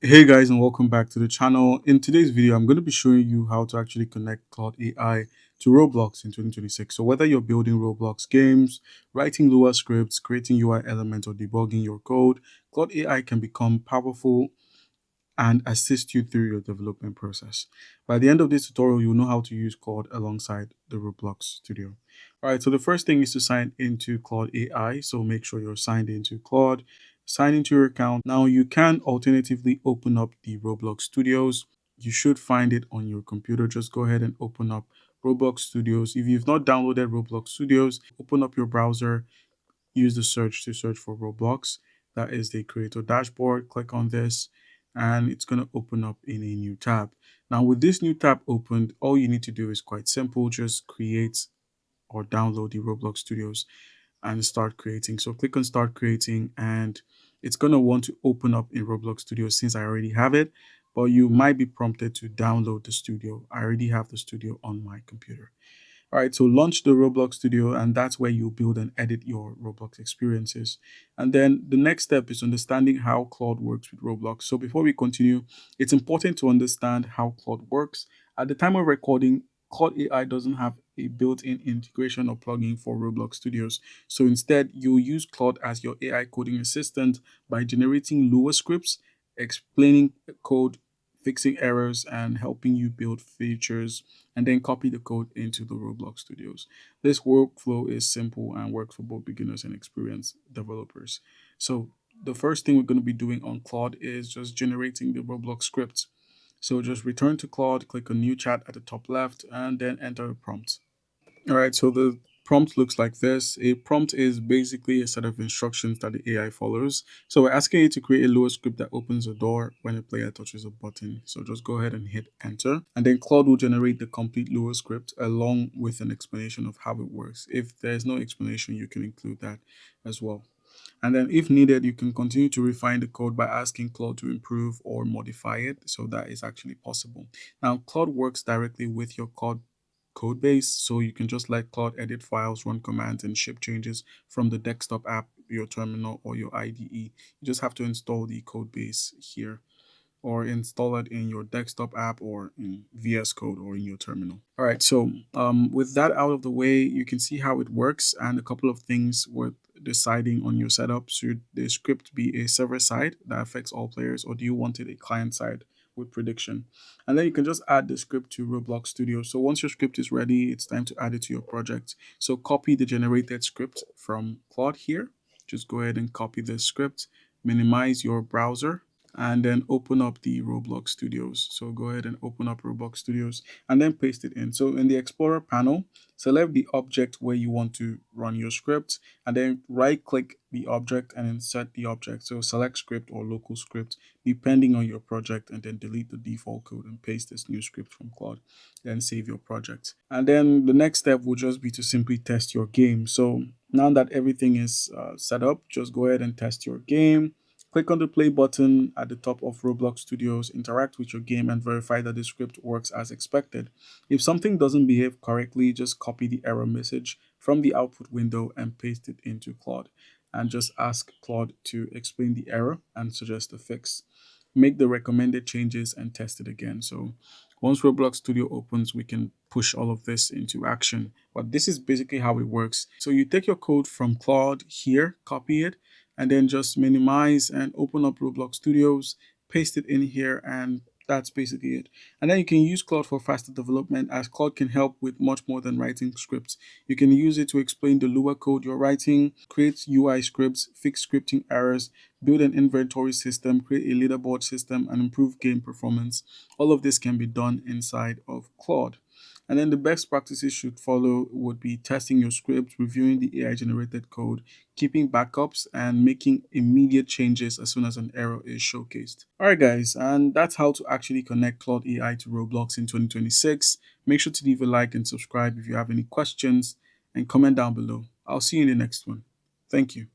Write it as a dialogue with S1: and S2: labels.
S1: Hey guys, and welcome back to the channel. In today's video, I'm going to be showing you how to actually connect Claude AI to Roblox in 2026. So whether you're building Roblox games, writing Lua scripts, creating UI elements, or debugging your code, Claude AI can become powerful and assist you through your development process. By the end of this tutorial, you'll know how to use Claude alongside the Roblox Studio. All right, so the first thing is to sign into Claude AI. So make sure you're signed into Claude, sign into your account. Now you can alternatively open up the Roblox Studios. You should find it on your computer. Just go ahead and open up Roblox Studios. If you've not downloaded Roblox Studios, open up your browser, use the search to search for Roblox. That is the creator dashboard. Click on this and it's going to open up in a new tab. Now, with this new tab opened, all you need to do is quite simple. Just create or download the Roblox Studios and start creating. So click on start creating and it's going to want to open up in Roblox Studio since I already have it, but you might be prompted to download the studio. I already have the studio on my computer. All right, so launch the Roblox Studio, and that's where you build and edit your Roblox experiences. And then the next step is understanding how Claude works with Roblox. So before we continue, it's important to understand how Claude works. At the time of recording, Claude AI doesn't have a built-in integration or plugin for Roblox Studios. So instead, you'll use Claude as your AI coding assistant by generating Lua scripts, explaining code, fixing errors, and helping you build features and then copy the code into the Roblox Studios. This workflow is simple and works for both beginners and experienced developers. So the first thing we're going to be doing on Claude is just generating the Roblox script. So just return to Claude, click on new chat at the top left, and then enter a prompt. All right, so the prompt looks like this. A prompt is basically a set of instructions that the AI follows. So we're asking it to create a Lua script that opens a door when a player touches a button. So just go ahead and hit enter. And then Claude will generate the complete Lua script along with an explanation of how it works. If there's no explanation, you can include that as well. And then if needed, you can continue to refine the code by asking Claude to improve or modify it. So that is actually possible. Now, Claude works directly with your code base. So you can just let Claude edit files, run commands, and ship changes from the desktop app, your terminal, or your IDE. You just have to install the code base here or install it in your desktop app or in VS Code or in your terminal. All right, so with that out of the way, you can see how it works and a couple of things worth deciding on your setup. Should the script be a server side that affects all players, or do you want it a client side with prediction? And then you can just add the script to Roblox Studio. So once your script is ready, it's time to add it to your project. So copy the generated script from Claude here. Just go ahead and copy the script, minimize your browser, and then open up the Roblox Studios. So go ahead and open up Roblox Studios and then paste it in. So in the Explorer panel, select the object where you want to run your script and then right click the object and insert the object. So select script or local script depending on your project and then delete the default code and paste this new script from Claude. Then save your project. And then the next step will just be to simply test your game. So now that everything is set up, just go ahead and test your game. Click on the play button at the top of Roblox Studios, interact with your game, and verify that the script works as expected. If something doesn't behave correctly, just copy the error message from the output window and paste it into Claude. And just ask Claude to explain the error and suggest a fix. Make the recommended changes and test it again. So once Roblox Studio opens, we can push all of this into action. But this is basically how it works. So you take your code from Claude here, copy it, and then just minimize and open up Roblox Studios, paste it in here, and that's basically it. And then you can use Claude for faster development as Claude can help with much more than writing scripts. You can use it to explain the Lua code you're writing, create UI scripts, fix scripting errors, build an inventory system, create a leaderboard system, and improve game performance. All of this can be done inside of Claude. And then the best practices should follow would be testing your script, reviewing the AI generated code, keeping backups, and making immediate changes as soon as an error is showcased. All right, guys, and that's how to actually connect Claude AI to Roblox in 2026. Make sure to leave a like and subscribe if you have any questions and comment down below. I'll see you in the next one. Thank you.